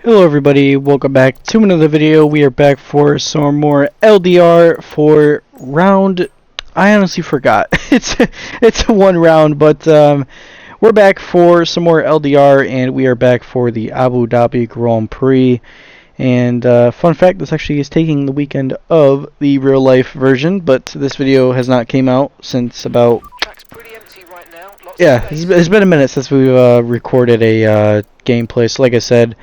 Hello everybody, welcome back to another video. We are back for some more LDR for round, I honestly forgot. It's one round, but we're back for some more LDR, and we are back for the Abu Dhabi Grand Prix. And fun fact, this actually is taking the weekend of the real life version, but this video has not came out since about, yeah, it's been a minute since we've recorded a gameplay. So like I said,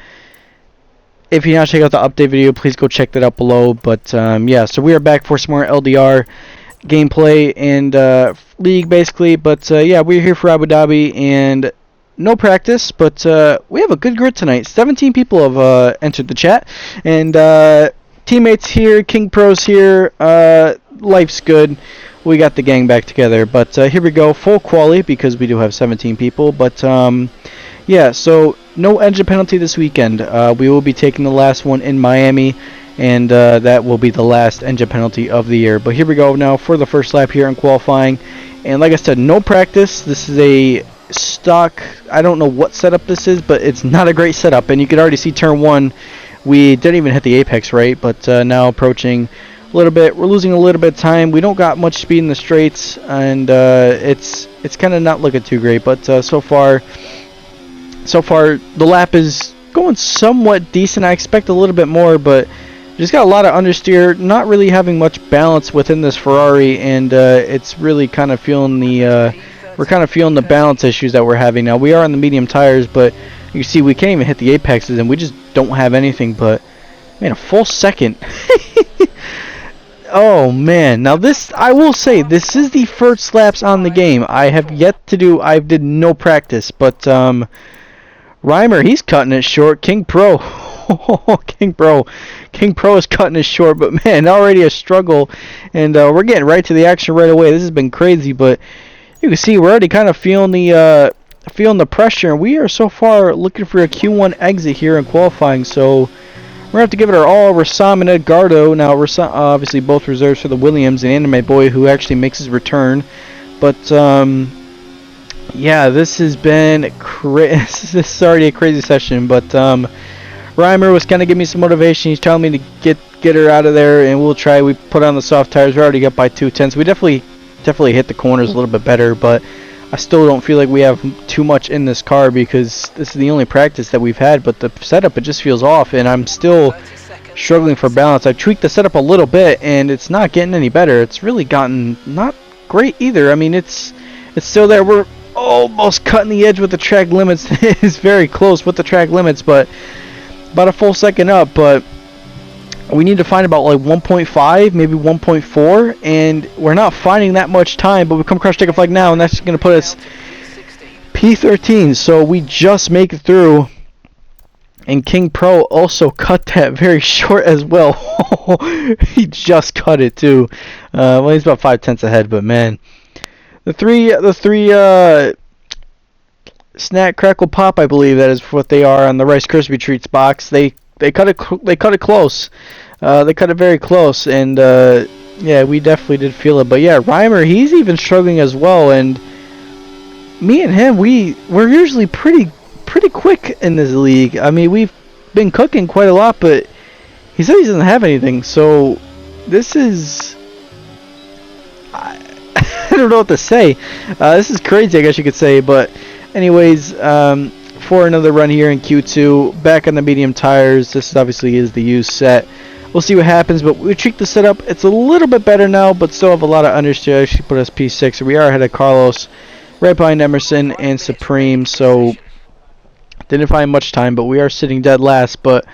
if you not check out the update video, please go check that out below. But yeah, so we are back for some more LDR gameplay and league basically. But yeah, we're here for Abu Dhabi and no practice, but we have a good grid tonight. 17 people have entered the chat, and teammates here, King Pro's here. Life's good. We got the gang back together. But here we go, full quali because we do have 17 people. But yeah, so no engine penalty this weekend. We will be taking the last one in Miami, and that will be the last engine penalty of the year. But here we go now for the first lap here in qualifying. And like I said, no practice. This is a stock, I don't know what setup this is, but it's not a great setup. And you can already see turn one, we didn't even hit the apex right, but now approaching a little bit. We're losing a little bit of time. We don't got much speed in the straights, and it's kind of not looking too great. But so far the lap is going somewhat decent. I expect a little bit more, but just got a lot of understeer, not really having much balance within this Ferrari, and it's really kind of feeling the we're kind of feeling the balance issues that we're having now. We are on the medium tires, but you see we can't even hit the apexes, and we just don't have anything. But man, a full second. Oh man, now this, I will say, this is the first laps on the game. I have yet to do, I did no practice, but Reimer, he's cutting it short. King Pro. King Pro is cutting it short, but man, already a struggle, and we're getting right to the action right away. This has been crazy, but you can see we're already kind of feeling the pressure, and we are so far looking for a Q1 exit here in qualifying, so we're gonna have to give it our all. Rassam and Edgardo. Now Rassam, obviously both reserves for the Williams, and Anime Boy, who actually makes his return, but yeah, this has been this is already a crazy session, but Reimer was kind of giving me some motivation. He's telling me to get her out of there, and we'll try. We put on the soft tires. We're already up by 2/10. We definitely hit the corners a little bit better, but I still don't feel like we have too much in this car because this is the only practice that we've had. But the setup, it just feels off, and I'm still struggling for balance. I tweaked the setup a little bit, and it's not getting any better. It's really gotten not great either. I mean, it's still there. We're almost cutting the edge with the track limits. It's very close with the track limits, but about a full second up. But we need to find about like 1.5, maybe 1.4, and we're not finding that much time. But we come across checkered flag now, and that's going to put us P13. So we just make it through. And King Pro also cut that very short as well. He just cut it too. Well, he's about 5/10 ahead, but man. The three Snack Crackle Pop, I believe that is what they are on the Rice Krispie Treats box. They cut it close. They cut it very close, and yeah, we definitely did feel it. But yeah, Reimer, he's even struggling as well, and me and him, we're usually pretty quick in this league. I mean, we've been cooking quite a lot, but he said he doesn't have anything, so this is I don't know what to say. This is crazy, I guess you could say. But anyways, for another run here in Q2, back on the medium tires. This obviously is the used set. We'll see what happens, but we tweaked the setup. It's a little bit better now, but still have a lot of understeer. Actually put us P6, so we are ahead of Carlos, right behind Emerson and Supreme. So didn't find much time, but we are sitting dead last. But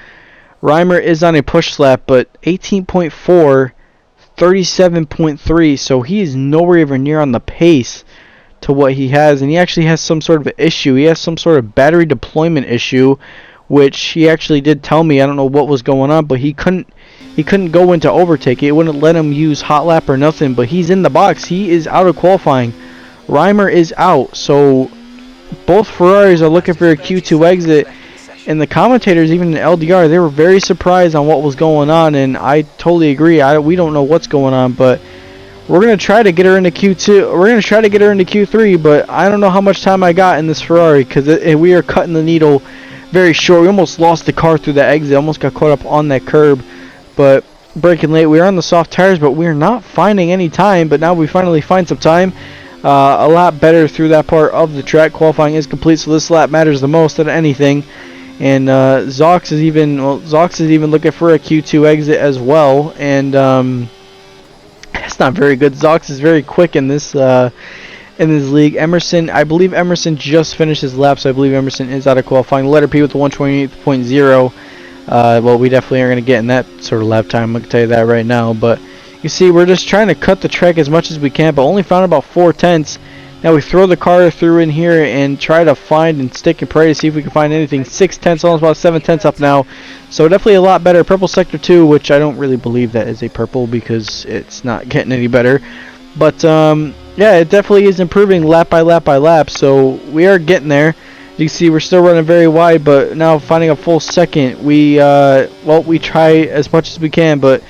Reimer is on a push slap, but 18.4. 37.3, so he is nowhere even near on the pace to what he has, and he actually has some sort of issue. He has some sort of battery deployment issue, which he actually did tell me. I don't know what was going on, but he couldn't go into overtake. It wouldn't let him use hot lap or nothing, but he's in the box. He is out of qualifying. Reimer is out, so both Ferraris are looking for a Q2 exit. And the commentators, even in LDR, they were very surprised on what was going on, and I totally agree. We don't know what's going on, but we're going to try to get her into Q2. We're going to try to get her into Q3, but I don't know how much time I got in this Ferrari because we are cutting the needle very short. We almost lost the car through the exit. Almost got caught up on that curb, but braking late. We are on the soft tires, but we're not finding any time. But now we finally find some time. A lot better through that part of the track. Qualifying is complete, so this lap matters the most out of anything. And Zox is even looking for a Q2 exit as well. And it's not very good. Zox is very quick in this league. Emerson, I believe Emerson just finished his lap, so I believe Emerson is out of qualifying. Letter P with the 128.0. Well, we definitely are going to get in that sort of lap time. I'm going to tell you that right now. But you see, we're just trying to cut the track as much as we can, but only found about 4/10. Now we throw the car through in here and try to find and stick and pray to see if we can find anything. 6/10, almost about 7/10 up now. So definitely a lot better. Purple sector 2, which I don't really believe that is a purple because it's not getting any better. But yeah, it definitely is improving lap by lap by lap. So we are getting there. You can see we're still running very wide, but now finding a full second. We try as much as we can, but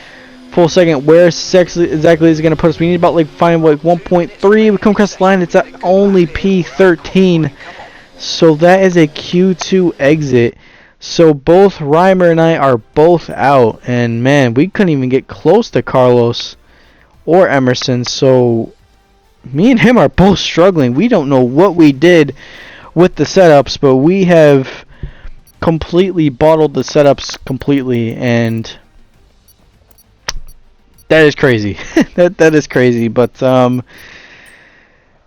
full second, where exactly is it going to put us? We need about find 1.3. We come across the line, it's at only P13. So that is a Q2 exit. So both Reimer and I are both out. And man, we couldn't even get close to Carlos or Emerson. So me and him are both struggling. We don't know what we did with the setups, but we have completely bottled the setups completely, and that is crazy. that is crazy. But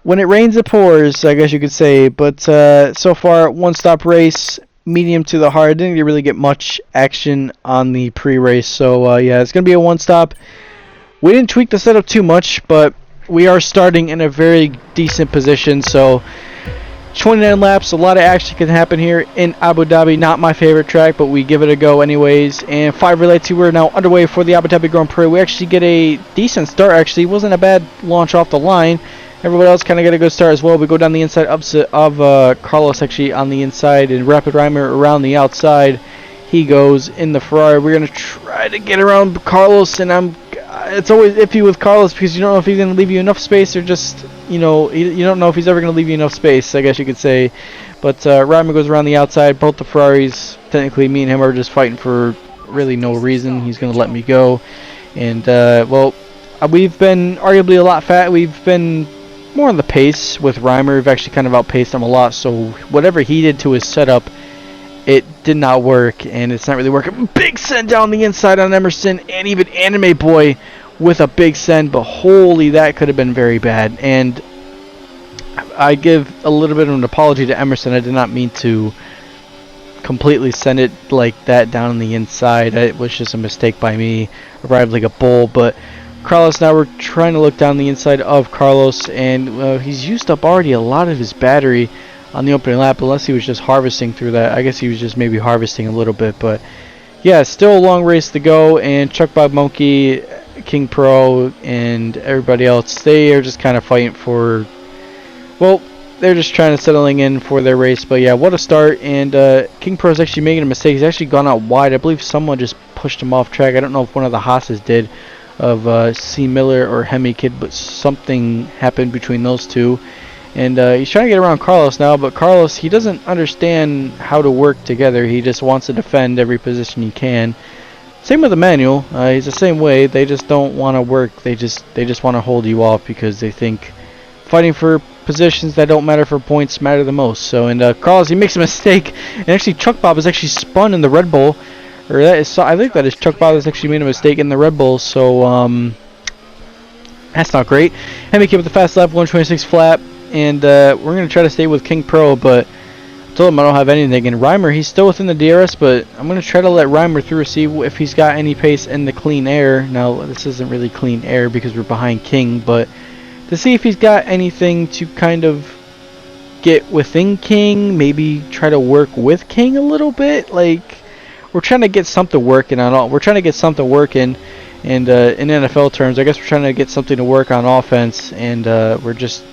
when it rains, it pours, I guess you could say. But so far, one-stop race, medium to the hard. Didn't really get much action on the pre-race. So yeah, it's gonna be a one-stop. We didn't tweak the setup too much, but we are starting in a very decent position. So 29 laps, a lot of action can happen here in Abu Dhabi. Not my favorite track, but we give it a go anyways. And 5 relay 2, we're now underway for the Abu Dhabi Grand Prix. We actually get a decent start, actually. It wasn't a bad launch off the line. Everybody else kind of got a good start as well. We go down the inside of Carlos, actually, on the inside, and Rapid Reimer around the outside. He goes in the Ferrari. We're going to try to get around Carlos, and it's always iffy with Carlos because you don't know if he's going to leave you enough space or just, you don't know if he's ever going to leave you enough space, I guess you could say. But Reimer goes around the outside. Both the Ferraris, technically me and him are just fighting for really no reason. He's going to let me go. And, well, we've been arguably a lot fat. We've been more on the pace with Reimer. We've actually kind of outpaced him a lot. So whatever he did to his setup, it did not work, and it's not really working. Big send down the inside on Emerson, and even Anime Boy with a big send, but holy, that could have been very bad. And I give a little bit of an apology to Emerson. I did not mean to completely send it like that down on the inside. It was just a mistake by me. Arrived like a bull, but Carlos, now we're trying to look down the inside of Carlos, and he's used up already a lot of his battery on the opening lap, unless he was just harvesting through that. I guess he was just maybe harvesting a little bit, but yeah, still a long race to go. And Chuck Bob Monkey, King Pro, and everybody else, they are just kind of fighting for, well, they're just trying to settling in for their race. But yeah, what a start. And King Pro is actually making a mistake. He's actually gone out wide. I believe someone just pushed him off track. I don't know if one of the Haas's did, of C. Miller or Hemi Kid, but something happened between those two. And he's trying to get around Carlos now, but Carlos, he doesn't understand how to work together. He just wants to defend every position he can. Same with Emmanuel. He's the same way. They just don't want to work. They just want to hold you off because they think fighting for positions that don't matter for points matter the most. So, and Carlos, he makes a mistake. And actually, Chuck Bob is actually spun in the Red Bull. Or that is, I think that is Chuck Bob has actually made a mistake in the Red Bull. So, that's not great. Hemi Kid with the fast lap, 126 flat. And we're going to try to stay with King Pro, but I told him I don't have anything. And Reimer, he's still within the DRS, but I'm going to try to let Reimer through, see if he's got any pace in the clean air. Now, this isn't really clean air because we're behind King, but to see if he's got anything to kind of get within King, maybe try to work with King a little bit. Like, we're trying to get something working on all. We're trying to get something working. And in NFL terms, I guess we're trying to get something to work on offense, and we're just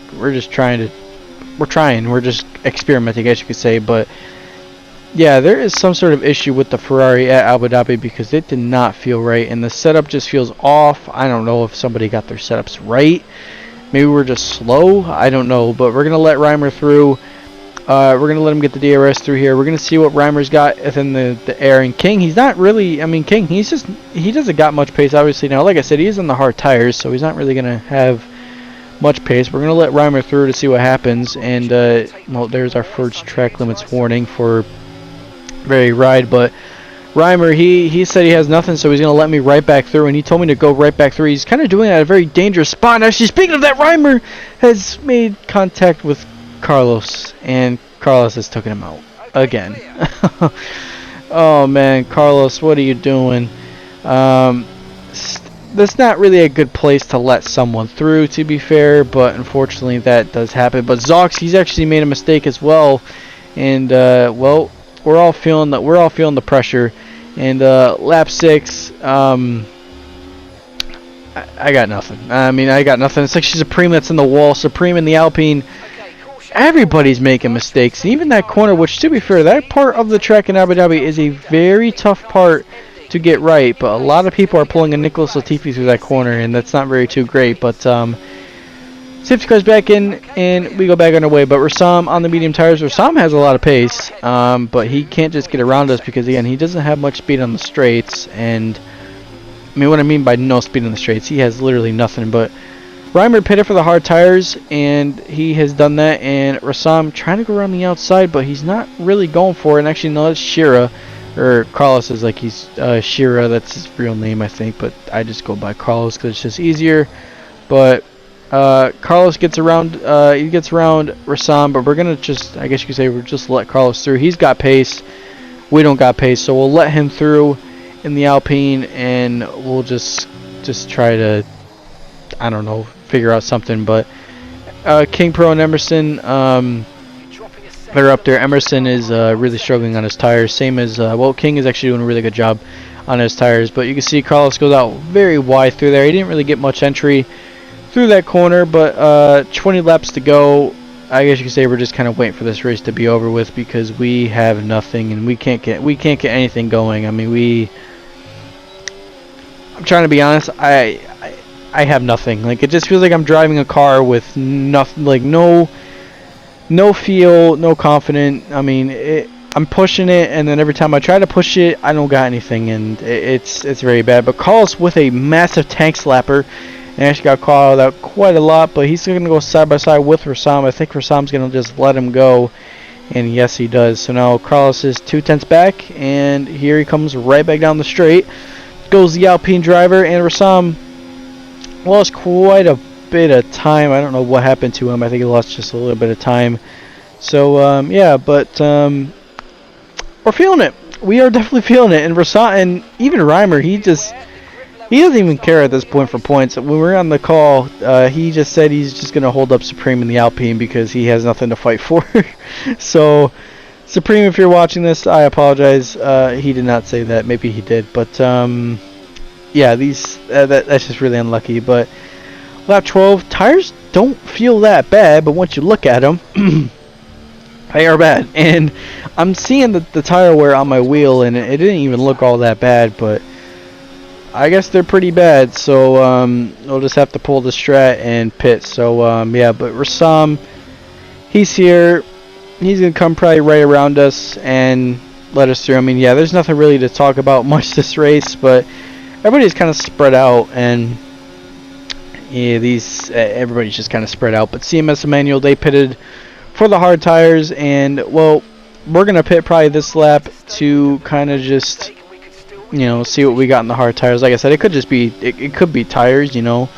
experimenting, I guess you could say. But yeah, there is some sort of issue with the Ferrari at Abu Dhabi because it did not feel right, and the setup just feels off. I don't know if somebody got their setups right. Maybe we're just slow. I don't know, but we're gonna let Reimer through. We're gonna let him get the DRS through here. We're gonna see what Reimer's got within the air. And King, he's not really. I mean, King, he doesn't got much pace. Obviously, now, like I said, he is on the hard tires, so he's not really gonna have much pace. We're gonna let Reimer through to see what happens. And well, there's our first track limits warning for very ride. But Reimer, he said he has nothing, so he's gonna let me right back through. And he told me to go right back through. He's kind of doing it at a very dangerous spot. And actually, speaking of that, Reimer has made contact with Carlos, and Carlos has taken him out again. Oh man, Carlos, what are you doing? That's not really a good place to let someone through, to be fair, but unfortunately that does happen. But Zox, he's actually made a mistake as well, and well, we're all feeling the pressure. And lap 6, I got nothing. I mean, I got nothing. It's like Supreme that's in the wall. Supreme in the Alpine. Everybody's making mistakes. And even that corner, which, to be fair, that part of the track in Abu Dhabi is a very tough part to get right. But a lot of people are pulling a Nicholas Latifi through that corner, and that's not very too great. But safety car's back in, and we go back on our way. But Rassam on the medium tires. Rassam has a lot of pace, but he can't just get around us because, again, he doesn't have much speed on the straights. And I mean, what I mean by no speed on the straights, he has literally nothing. But Reimer pitted for the hard tires, and he has done that. And Rassam trying to go around the outside, but he's not really going for it. And actually, no, that's Shira, or Carlos is like he's Shira. That's his real name, I think. But I just go by Carlos because it's just easier. But Carlos gets around. He gets around Rassam, but we're gonna just, I guess you could say, we're just let Carlos through. He's got pace. We don't got pace, so we'll let him through in the Alpine, and we'll just try to, I don't know, figure out something. But King Pro and Emerson, they're up there. Emerson is really struggling on his tires, same as well, King is actually doing a really good job on his tires. But you can see Carlos goes out very wide through there. He didn't really get much entry through that corner, but 20 laps to go. I guess you could say we're just kind of waiting for this race to be over with because we have nothing, and we can't get anything going. I mean, I'm trying to be honest, I have nothing. Like, it just feels like I'm driving a car with nothing, like no feel, no confidence. I mean, I'm pushing it, and then every time I try to push it, I don't got anything, and it's very bad. But Carlos with a massive tank slapper, and actually got called out quite a lot, but he's going to go side by side with Rassam. I think Rassam's going to just let him go, and yes, he does. So now Carlos is 2/10 back, and here he comes right back down the straight. Goes the Alpine driver, and Rassam lost quite a bit of time. I don't know what happened to him. I think he lost just a little bit of time. So yeah, but we're feeling it. We are definitely feeling it. And Rassam, and even Reimer, he doesn't even care at this point for points. When we were on the call, he just said he's just going to hold up Supreme in the Alpine because he has nothing to fight for. So, Supreme, if you're watching this, I apologize. He did not say that. Maybe he did. But, yeah, that's just really unlucky. But lap 12, tires don't feel that bad, but once you look at them, they are bad. And I'm seeing the tire wear on my wheel, and it didn't even look all that bad, but I guess they're pretty bad, so we'll just have to pull the strat and pit. So yeah, but Rassam, he's here. He's gonna come probably right around us and let us through. I mean, yeah, there's nothing really to talk about much this race, but everybody's kind of spread out, and yeah, everybody's just kind of spread out. But CMS Emmanuel, they pitted for the hard tires, and well, we're gonna pit probably this lap to kind of just, you know, see what we got in the hard tires. Like I said, it could just be, it could be tires, you know.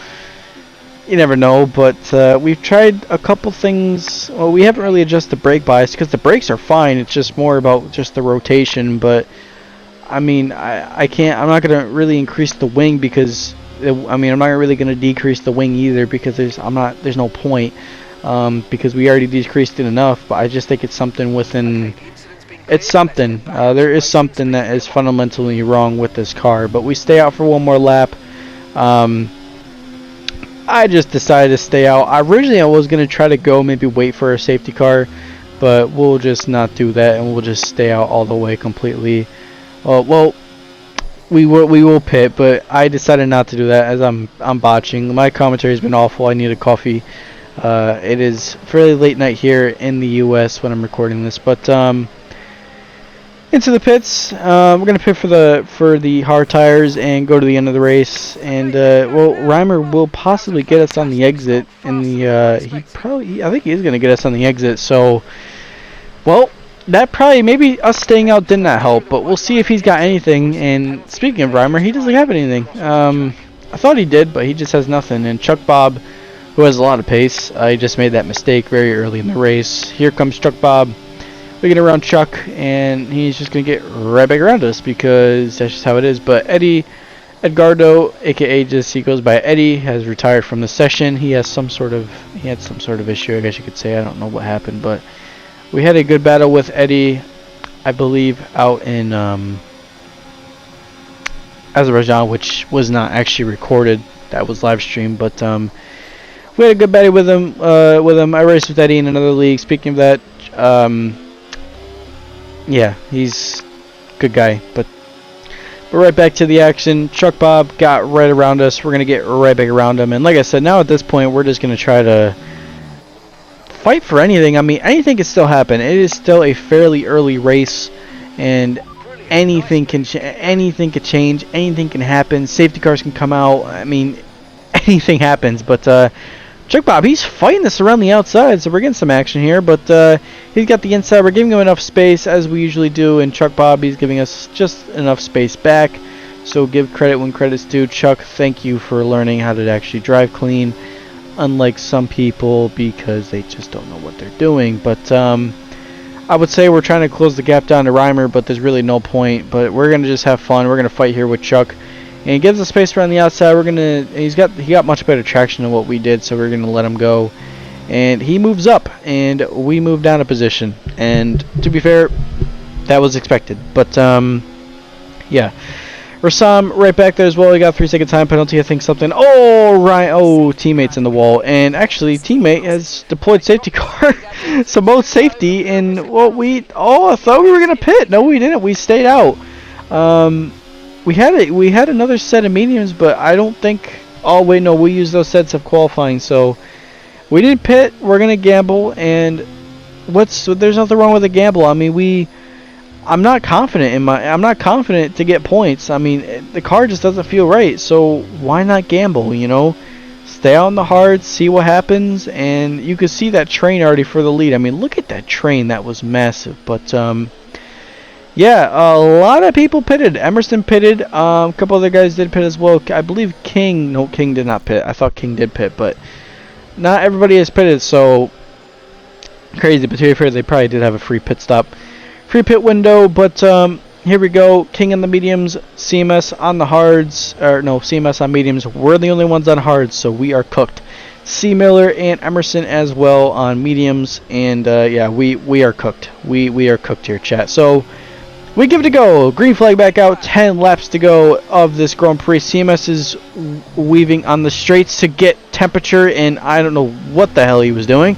You never know, but we've tried a couple things. Well, we haven't really adjusted the brake bias because the brakes are fine. It's just more about just the rotation. But I mean, I can't. I'm not gonna really increase the wing because I mean, I'm not really gonna decrease the wing either because there's no point because we already decreased it enough. But I just think it's something within. It's something. There is something that is fundamentally wrong with this car. But we stay out for one more lap. I just decided to stay out. Originally, I was going to try to go, maybe wait for a safety car. But we'll just not do that, and we'll just stay out all the way completely. Well, we will pit, but I decided not to do that as I'm botching. My commentary has been awful. I need a coffee. It is fairly late night here in the U.S. when I'm recording this, but into the pits. We're gonna pit for the hard tires and go to the end of the race. And well, Reimer will possibly get us on the exit. In the I think he is gonna get us on the exit. So, well, that probably maybe us staying out did not help. But we'll see if he's got anything. And speaking of Reimer, he doesn't have anything. I thought he did, but he just has nothing. And Chuck Bob, who has a lot of pace, he just made that mistake very early in the race. Here comes Chuck Bob. We get around Chuck, and he's just going to get right back around us because that's just how it is. But Eddie Edgardo, aka just he goes by Eddie, has retired from the session. He had some sort of issue, I guess you could say. I don't know what happened, but we had a good battle with Eddie, I believe, out in Azerbaijan, which was not actually recorded. That was live streamed, but we had a good battle with him. I raced with Eddie in another league. Speaking of that, yeah, he's a good guy. But we're right back to the action. Chuck Bob got right around us. We're gonna get right back around him. And like I said, now at this point, we're just gonna try to fight for anything. I mean, anything can still happen. It is still a fairly early race, and anything can change. Anything can happen. Safety cars can come out. I mean, anything happens. But Chuck Bob, he's fighting this around the outside, so we're getting some action here. But he's got the inside. We're giving him enough space, as we usually do. And Chuck Bob, he's giving us just enough space back. So give credit when credit's due. Chuck, thank you for learning how to actually drive clean, unlike some people, because they just don't know what they're doing. But I would say we're trying to close the gap down to Reimer, but there's really no point. But we're gonna just have fun. We're gonna fight here with Chuck, and he gives us space around the outside. He got much better traction than what we did, so we're gonna let him go. And he moves up, and we move down a position. And to be fair, that was expected. But yeah. Rassam right back there as well. He got a 3-second time penalty. I think something. Oh, right. Oh, teammate's in the wall. And actually, teammate has deployed safety car. So both safety. And what I thought we were gonna pit. No, we didn't. We stayed out. We had another set of mediums, but I don't think. Oh wait, no. We used those sets of qualifying. So we didn't pit. We're gonna gamble. And there's nothing wrong with a gamble. I mean, I'm not confident to get points. I mean, the car just doesn't feel right. So why not gamble, you know? Stay out on the hard, see what happens, and you can see that train already for the lead. I mean, look at that train. That was massive. But yeah, a lot of people pitted. Emerson pitted. A couple other guys did pit as well. I believe King. No, King did not pit. I thought King did pit, but not everybody has pitted. So crazy. But to be fair, they probably did have a free pit stop. Free pit window, but here we go. King on the mediums, CMS on the hards, or no, CMS on mediums. We're the only ones on hards, so we are cooked. C. Miller and Emerson as well on mediums, and yeah, we are cooked. We are cooked here, chat. So we give it a go. Green flag back out. 10 laps to go of this Grand Prix. CMS is weaving on the straights to get temperature, and I don't know what the hell he was doing,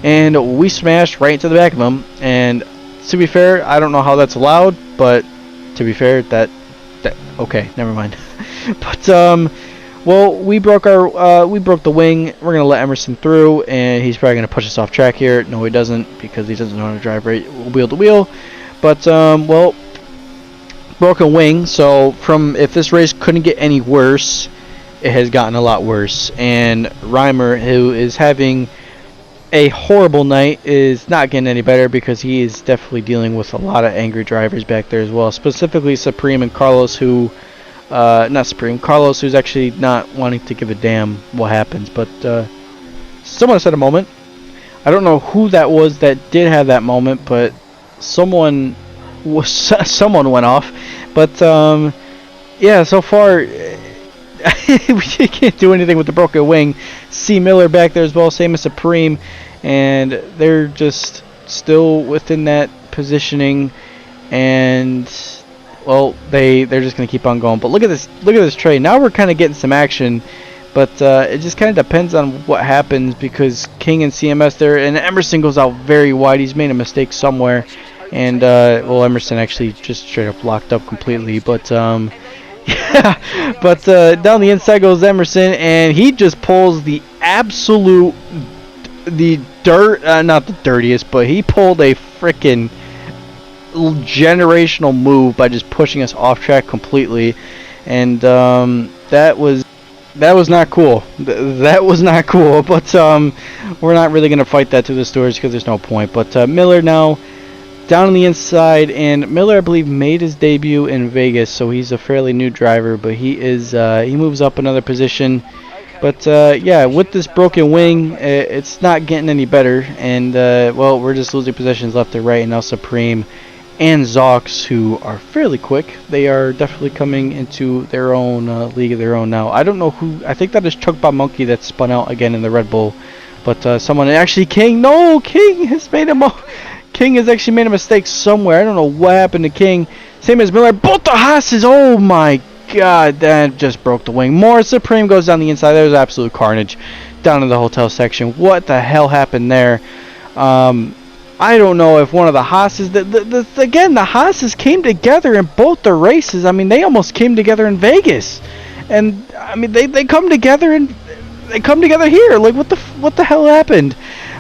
and we smashed right into the back of him. And to be fair, I don't know how that's allowed, but to be fair, that okay, never mind. But well, we broke the wing. We're gonna let Emerson through, and he's probably gonna push us off track here. No, he doesn't, because he doesn't know how to drive wheel to wheel. But well, broken wing. So if this race couldn't get any worse, it has gotten a lot worse. And Reimer, who is having a horrible night, is not getting any better, because he is definitely dealing with a lot of angry drivers back there as well, specifically Supreme and Carlos, Carlos, who's actually not wanting to give a damn what happens. But someone said a moment. I don't know who that was that did have that moment, but someone went off. But yeah, so far we can't do anything with the broken wing. C. Miller back there as well, same as Supreme, and they're just still within that positioning, and well, they're just gonna keep on going. But look at this train. Now we're kind of getting some action, but it just kind of depends on what happens, because King and CMS there, and Emerson goes out very wide. He's made a mistake somewhere, and well, Emerson actually just straight up locked up completely. But yeah, but down the inside goes Emerson, and he just pulls the absolute the not the dirtiest, but he pulled a freaking generational move by just pushing us off track completely, and that was not cool. That was not cool. But we're not really gonna fight that through the stories because there's no point. But Miller now down on the inside, and Miller, I believe, made his debut in Vegas, so he's a fairly new driver, but he moves up another position. But yeah, with this broken wing, it's not getting any better, and well, we're just losing positions left and right. And now Supreme and Zox, who are fairly quick, they are definitely coming into their own league of their own now. I don't know who. I think that is Chuck Bob Monkey that spun out again in the Red Bull, but someone actually King. No, King has made him. King has actually made a mistake somewhere. I don't know what happened to King. Same as Miller. Both the Haas's. Oh my God, that just broke the wing. More Supreme goes down the inside. There's absolute carnage down in the hotel section. What the hell happened there? I don't know if one of the Haas's. Again, the Haas's came together in both the races. I mean, they almost came together in Vegas, and I mean they come together and they come together here. Like what the hell happened?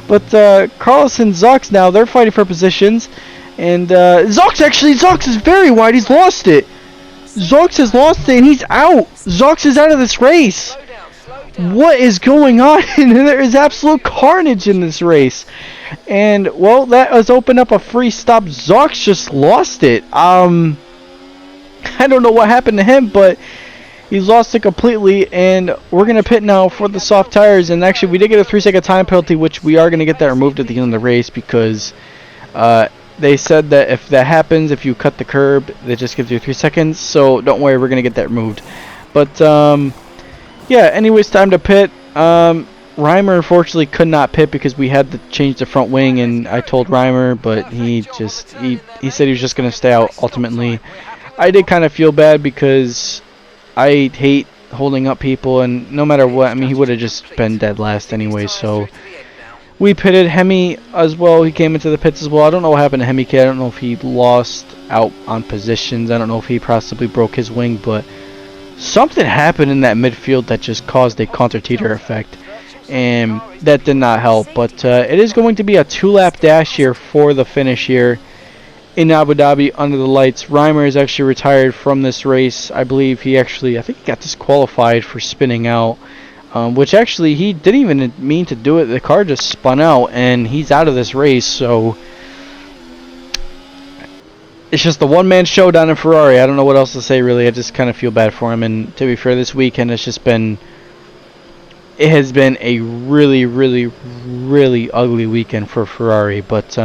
But Carlos and Zox now, they're fighting for positions. And Zox is very wide. He's lost it. Zox has lost it and he's out. Zox is out of this race. What is going on? There is absolute carnage in this race. And, well, that has opened up a free stop. Zox just lost it. I don't know what happened to him, but he's lost it completely, and we're going to pit now for the soft tires. And actually, we did get a 3-second time penalty, which we are going to get that removed at the end of the race because they said that if that happens, if you cut the curb, that just gives you 3 seconds. So don't worry, we're going to get that removed. But, yeah, anyways, time to pit. Reimer, unfortunately, could not pit because we had to change the front wing, and I told Reimer, but he said he was just going to stay out ultimately. I did kind of feel bad because I hate holding up people, and no matter what, I mean, he would have just been dead last anyway. So we pitted Hemi as well. He came into the pits as well. I don't know what happened to Hemi K. I don't know if he lost out on positions. I don't know if he possibly broke his wing, but something happened in that midfield that just caused a counter-teeter effect, and that did not help. But it is going to be a 2-lap dash here for the finish here in Abu Dhabi under the lights. Reimer is actually retired from this race. I believe I think he got disqualified for spinning out, which actually he didn't even mean to do it. The car just spun out and he's out of this race. So it's just the one-man show down in Ferrari. I don't know what else to say really. I just kind of feel bad for him. And to be fair, this weekend has been a really, really, really ugly weekend for Ferrari. But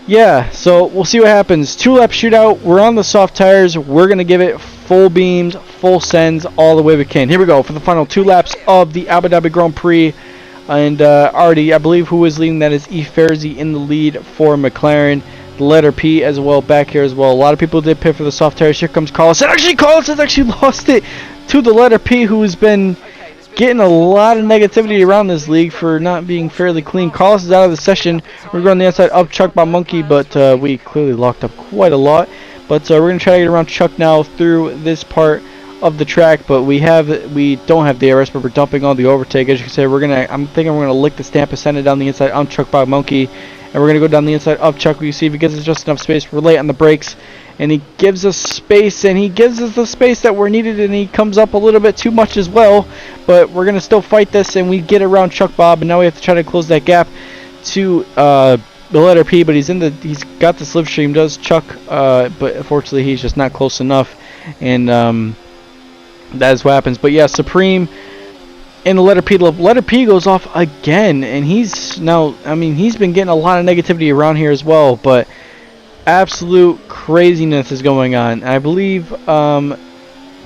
yeah, so we'll see what happens. 2-lap shootout. We're on the soft tires. We're going to give it full beams, full sends, all the way we can. Here we go for the final 2 laps of the Abu Dhabi Grand Prix. And already, I believe who is leading that is E. Ferzi in the lead for McLaren. The letter P as well back here as well. A lot of people did pit for the soft tires. Here comes Carlos. And actually, Carlos has actually lost it to the letter P, who has been getting a lot of negativity around this league for not being fairly clean. Carlos is out of the session. We're going on the inside of Chuck by Monkey, but we clearly locked up quite a lot. But we're going to try to get around Chuck now through this part of the track. But we don't have DRS, but we're dumping on the overtake. As you can see, I'm thinking we're going to lick the stamp and send it down the inside of Chuck by Monkey. And we're going to go down the inside of Chuck. You see if he gives us just enough space. We're late on the brakes. And he gives us space, and he gives us the space that we're needed, and he comes up a little bit too much as well. But we're going to still fight this, and we get around Chuck Bob, and now we have to try to close that gap to the letter P. But he's got the slipstream, does Chuck, but unfortunately he's just not close enough, and that is what happens. But yeah, Supreme and the letter P goes off again, and he's been getting a lot of negativity around here as well, but absolute craziness is going on. I believe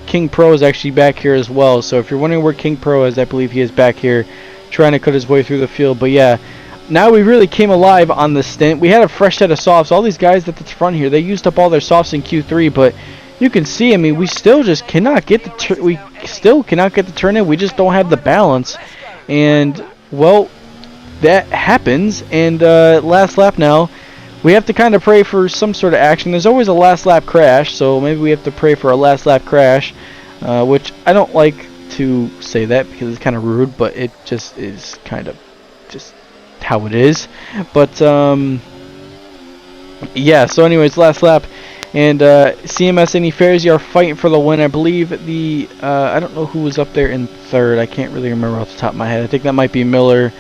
King Pro is actually back here as well. So if you're wondering where King Pro is, I believe he is back here trying to cut his way through the field. But yeah, now we really came alive on the stint. We had a fresh set of softs. All these guys at the front here, they used up all their softs in Q3, but you can see, I mean, we still just cannot get the turn in. We just don't have the balance. And well, that happens. And last lap now. We have to kind of pray for some sort of action. There's always a last lap crash, so maybe we have to pray for a last lap crash, which I don't like to say that because it's kind of rude, but it just is kind of just how it is. But yeah, so anyways, last lap, and CMS and Ferrari are fighting for the win. I believe I don't know who was up there in third. I can't really remember off the top of my head. I think that might be Miller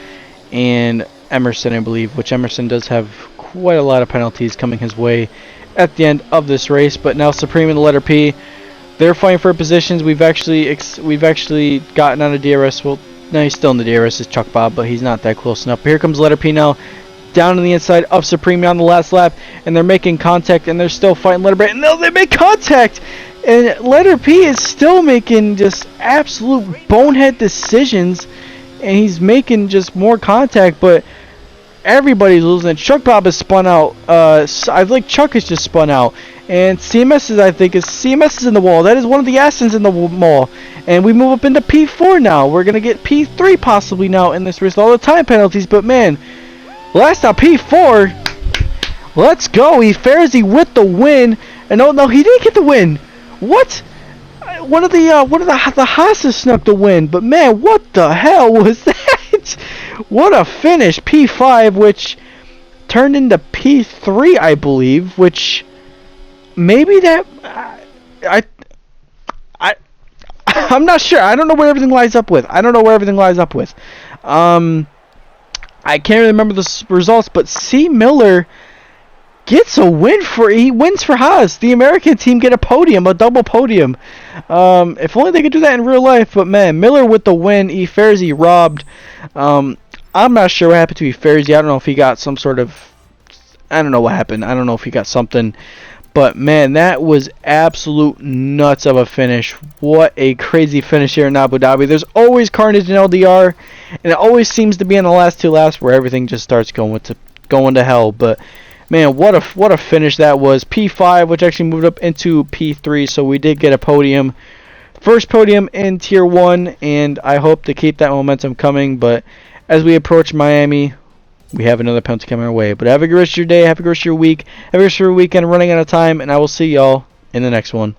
and Emerson, I believe, which Emerson does have quite a lot of penalties coming his way at the end of this race. But now Supreme in the letter P, they're fighting for positions. We've actually gotten out of DRS. Well, no, he's still in the DRS as Chuck Bob, but he's not that close enough. But here comes letter P now, down on the inside of Supreme on the last lap, and they're making contact, and they're still fighting letter B. And no, they make contact, and letter P is still making just absolute bonehead decisions, and he's making just more contact, but everybody's losing. Chuck Bob is spun out. I think Chuck is just spun out, and CMS is in the wall. That is one of the Astons in the wall, and we move up into P4 now. We're gonna get P3 possibly now in this race. All the time penalties, but man, last out P4. Let's go. Ferrari with the win, and oh no, he didn't get the win. What? One of the Haas's snuck the win, but man, what the hell was that? What a finish! P5, which turned into P3, I believe. Which maybe that I'm not sure. I don't know where everything lines up with. I can't really remember the results, but C. Miller gets a win he wins for Haas. The American team get a podium, a double podium. If only they could do that in real life. But man, Miller with the win. Ferrari robbed. I'm not sure what happened to Ferrari. I don't know if he got some sort of, I don't know what happened. I don't know if he got something. But man, that was absolute nuts of a finish. What a crazy finish here in Abu Dhabi. There's always carnage in LDR, and it always seems to be in the last two laps where everything just starts going to hell. But man, what a finish that was. P5, which actually moved up into P3, so we did get a podium. First podium in Tier 1, and I hope to keep that momentum coming. But as we approach Miami, we have another penalty coming our way. But have a good rest of your day, have a good rest of your week, have a good rest of your weekend. Running out of time, and I will see y'all in the next one.